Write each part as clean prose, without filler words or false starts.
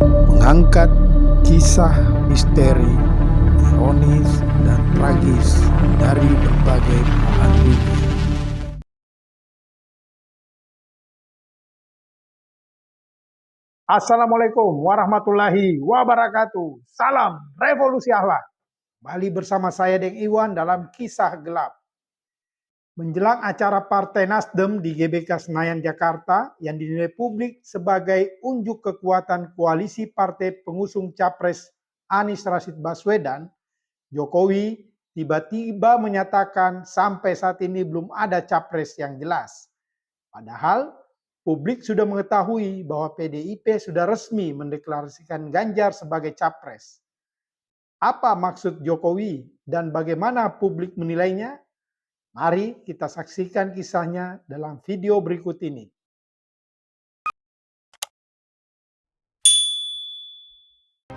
mengangkat kisah misteri, ironis, dan tragis dari berbagai belahan dunia. Assalamualaikum warahmatullahi wabarakatuh. Salam revolusi akhlak. Kembali bersama saya Deng Iwan dalam Kisah Gelap. Menjelang acara Partai Nasdem di GBK Senayan, Jakarta yang dinilai publik sebagai unjuk kekuatan koalisi partai pengusung Capres Anies Rashid Baswedan, Jokowi tiba-tiba menyatakan sampai saat ini belum ada capres yang jelas. Padahal publik sudah mengetahui bahwa PDIP sudah resmi mendeklarasikan Ganjar sebagai capres. Apa maksud Jokowi dan bagaimana publik menilainya? Mari kita saksikan kisahnya dalam video berikut ini.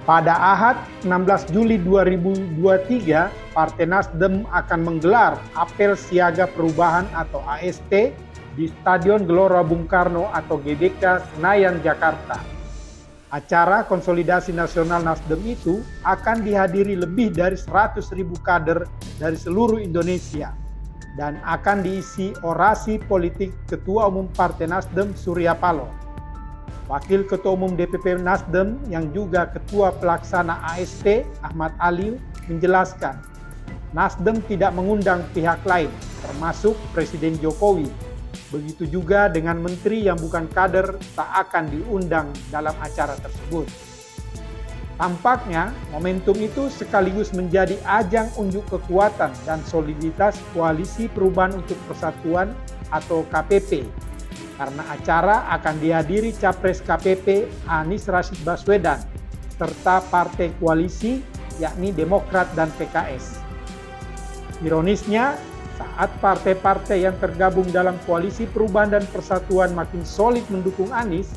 Pada Ahad 16 Juli 2023, Partai Nasdem akan menggelar apel siaga perubahan atau ASP di Stadion Gelora Bung Karno atau GBK Senayan, Jakarta. Acara konsolidasi nasional Nasdem itu akan dihadiri lebih dari 100.000 kader dari seluruh Indonesia dan akan diisi orasi politik Ketua Umum Partai Nasdem Surya Paloh. Wakil Ketua Umum DPP Nasdem yang juga Ketua Pelaksana ASP Ahmad Ali menjelaskan, Nasdem tidak mengundang pihak lain termasuk Presiden Jokowi. Begitu juga dengan menteri yang bukan kader tak akan diundang dalam acara tersebut. Tampaknya momentum itu sekaligus menjadi ajang unjuk kekuatan dan soliditas Koalisi Perubahan untuk Persatuan atau KPP. Karena acara akan dihadiri Capres KPP Anies Rashid Baswedan serta partai koalisi yakni Demokrat dan PKS. Ironisnya, saat partai-partai yang tergabung dalam Koalisi Perubahan dan Persatuan makin solid mendukung Anies,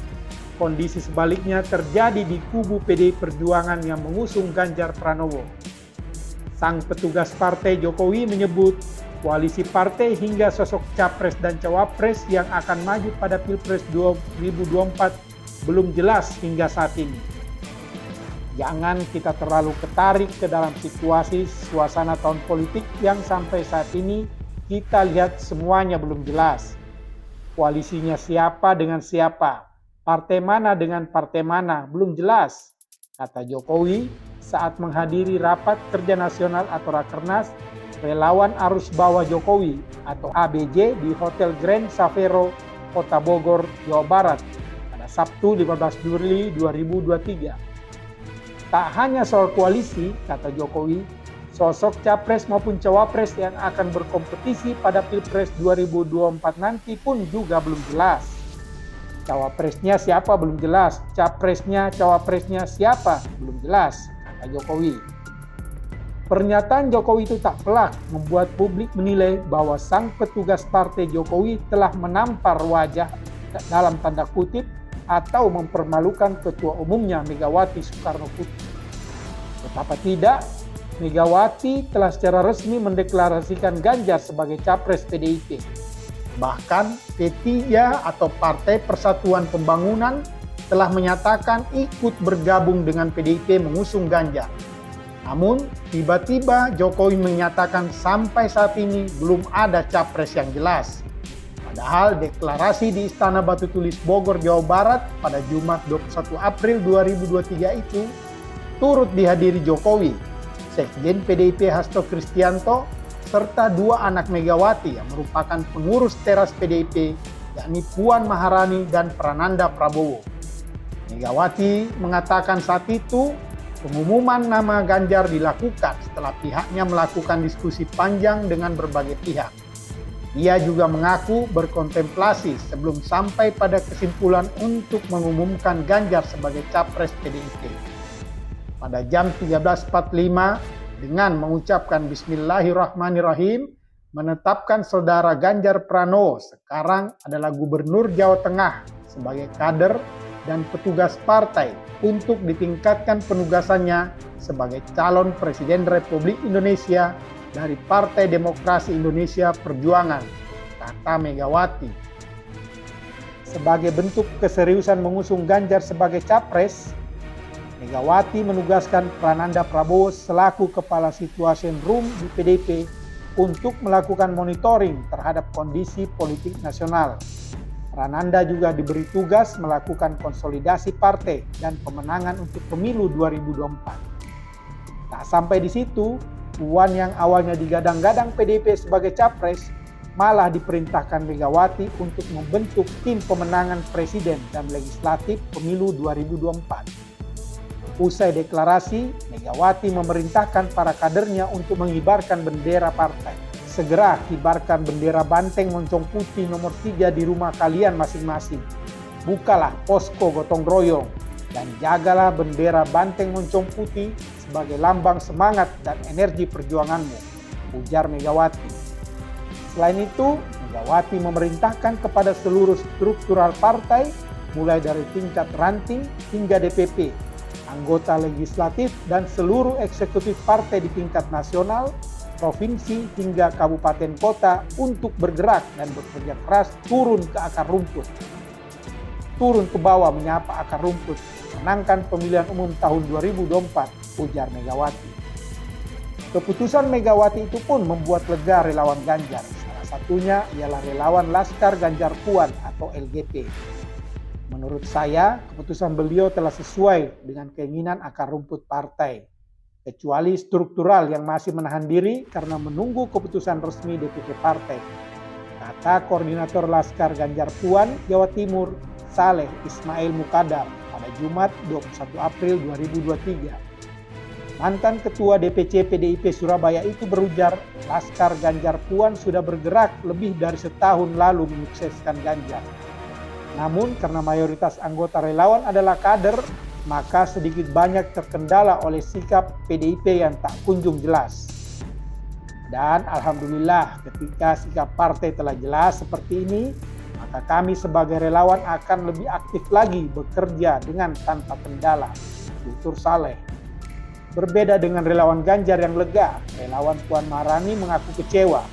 kondisi sebaliknya terjadi di kubu PDI Perjuangan yang mengusung Ganjar Pranowo. Sang petugas partai Jokowi menyebut koalisi partai hingga sosok capres dan cawapres yang akan maju pada Pilpres 2024 belum jelas hingga saat ini. Jangan kita terlalu ketarik ke dalam situasi suasana tahun politik yang sampai saat ini kita lihat semuanya belum jelas. Koalisinya siapa dengan siapa? Partai mana dengan partai mana belum jelas, kata Jokowi saat menghadiri rapat kerja nasional atau Rakernas relawan arus bawah Jokowi atau ABJ di Hotel Grand Savero, Kota Bogor, Jawa Barat pada Sabtu 15 Juli 2023. Tak hanya soal koalisi, kata Jokowi, sosok capres maupun cawapres yang akan berkompetisi pada Pilpres 2024 nanti pun juga belum jelas. Cawapresnya siapa belum jelas, capresnya, cawapresnya siapa belum jelas, kata Jokowi. Pernyataan Jokowi itu tak pelak membuat publik menilai bahwa sang petugas partai Jokowi telah menampar wajah dalam tanda kutip atau mempermalukan ketua umumnya Megawati Soekarno Putri. Betapa tidak, Megawati telah secara resmi mendeklarasikan Ganjar sebagai capres PDIP. Bahkan P3 atau Partai Persatuan Pembangunan telah menyatakan ikut bergabung dengan PDIP mengusung Ganjar. Namun tiba-tiba Jokowi menyatakan sampai saat ini belum ada capres yang jelas. Padahal deklarasi di Istana Batu Tulis Bogor, Jawa Barat pada Jumat 21 April 2023 itu turut dihadiri Jokowi, Sekjen PDIP Hasto Kristianto, serta dua anak Megawati yang merupakan pengurus teras PDIP, yakni Puan Maharani dan Prananda Prabowo. Megawati mengatakan saat itu pengumuman nama Ganjar dilakukan setelah pihaknya melakukan diskusi panjang dengan berbagai pihak. Ia juga mengaku berkontemplasi sebelum sampai pada kesimpulan untuk mengumumkan Ganjar sebagai capres PDIP. Pada jam 13.45, dengan mengucapkan Bismillahirrahmanirrahim, menetapkan saudara Ganjar Pranowo sekarang adalah Gubernur Jawa Tengah sebagai kader dan petugas partai untuk ditingkatkan penugasannya sebagai calon Presiden Republik Indonesia dari Partai Demokrasi Indonesia Perjuangan, kata Megawati. Sebagai bentuk keseriusan mengusung Ganjar sebagai capres, Megawati menugaskan Prananda Prabowo selaku Kepala Situation Room di PDIP untuk melakukan monitoring terhadap kondisi politik nasional. Prananda juga diberi tugas melakukan konsolidasi partai dan pemenangan untuk pemilu 2024. Tak sampai di situ, Puan yang awalnya digadang-gadang PDIP sebagai capres malah diperintahkan Megawati untuk membentuk tim pemenangan presiden dan legislatif pemilu 2024. Usai deklarasi, Megawati memerintahkan para kadernya untuk mengibarkan bendera partai. Segera kibarkan bendera banteng moncong putih nomor 3 di rumah kalian masing-masing. Bukalah posko gotong royong dan jagalah bendera banteng moncong putih sebagai lambang semangat dan energi perjuanganmu, ujar Megawati. Selain itu, Megawati memerintahkan kepada seluruh struktural partai, mulai dari tingkat ranting hingga DPP, anggota legislatif dan seluruh eksekutif partai di tingkat nasional, provinsi hingga kabupaten kota untuk bergerak dan bekerja keras turun ke akar rumput. Turun ke bawah menyapa akar rumput, menangkan pemilihan umum tahun 2024, ujar Megawati. Keputusan Megawati itu pun membuat lega relawan Ganjar. Salah satunya ialah relawan Laskar Ganjar Puan atau LGP. Menurut saya, keputusan beliau telah sesuai dengan keinginan akar rumput partai, kecuali struktural yang masih menahan diri karena menunggu keputusan resmi DPP partai, kata Koordinator Laskar Ganjar Puan, Jawa Timur, Saleh Ismail Mukadam pada Jumat 21 April 2023. Mantan Ketua DPC PDIP Surabaya itu berujar, Laskar Ganjar Puan sudah bergerak lebih dari setahun lalu menyukseskan Ganjar. Namun karena mayoritas anggota relawan adalah kader, maka sedikit banyak terkendala oleh sikap PDIP yang tak kunjung jelas. Dan alhamdulillah ketika sikap partai telah jelas seperti ini, maka kami sebagai relawan akan lebih aktif lagi bekerja dengan tanpa kendala, tutur Saleh. Berbeda dengan relawan Ganjar yang lega, relawan Puan Maharani mengaku kecewa.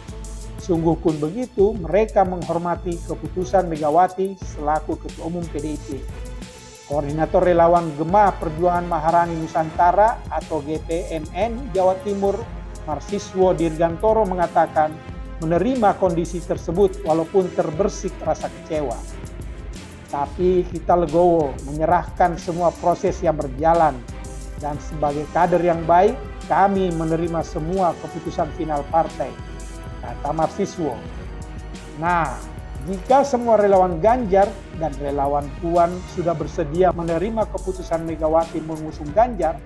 Sungguh pun begitu, mereka menghormati keputusan Megawati selaku Ketua Umum PDIP. Koordinator Relawan Gemah Perjuangan Maharani Nusantara atau GPMN Jawa Timur, Marsiswo Dirgantoro mengatakan menerima kondisi tersebut walaupun terbersih rasa kecewa. Tapi kita legowo menyerahkan semua proses yang berjalan dan sebagai kader yang baik kami menerima semua keputusan final partai, kata Marsiswo. Nah, jika semua relawan Ganjar dan relawan Puan sudah bersedia menerima keputusan Megawati mengusung Ganjar,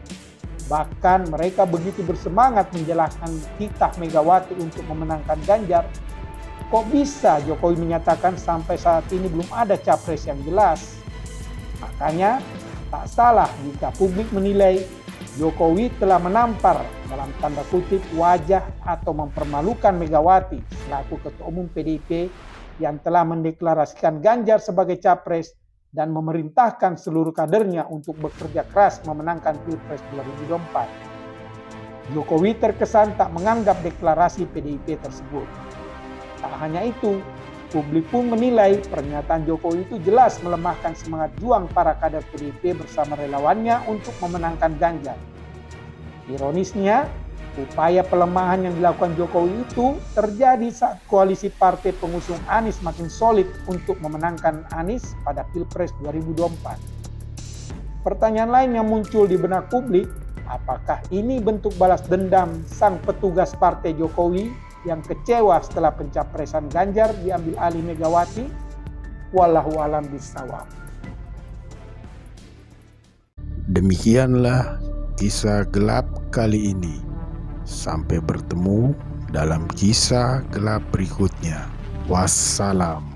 bahkan mereka begitu bersemangat menjelaskan titah Megawati untuk memenangkan Ganjar, kok bisa Jokowi menyatakan sampai saat ini belum ada capres yang jelas? Makanya tak salah jika publik menilai Jokowi telah menampar dalam tanda kutip wajah atau mempermalukan Megawati selaku Ketua Umum PDIP yang telah mendeklarasikan Ganjar sebagai capres dan memerintahkan seluruh kadernya untuk bekerja keras memenangkan Pilpres 2024. Jokowi terkesan tak menganggap deklarasi PDIP tersebut. Tak hanya itu, publik pun menilai pernyataan Jokowi itu jelas melemahkan semangat juang para kader PDIP bersama relawannya untuk memenangkan Ganjar. Ironisnya, upaya pelemahan yang dilakukan Jokowi itu terjadi saat koalisi partai pengusung Anies makin solid untuk memenangkan Anies pada Pilpres 2024. Pertanyaan lain yang muncul di benak publik, apakah ini bentuk balas dendam sang petugas partai Jokowi yang kecewa setelah pencapresan Ganjar diambil alih Megawati? Wallahu a'lam bishawab. Demikianlah kisah gelap kali ini. Sampai bertemu dalam kisah gelap berikutnya. Wassalam.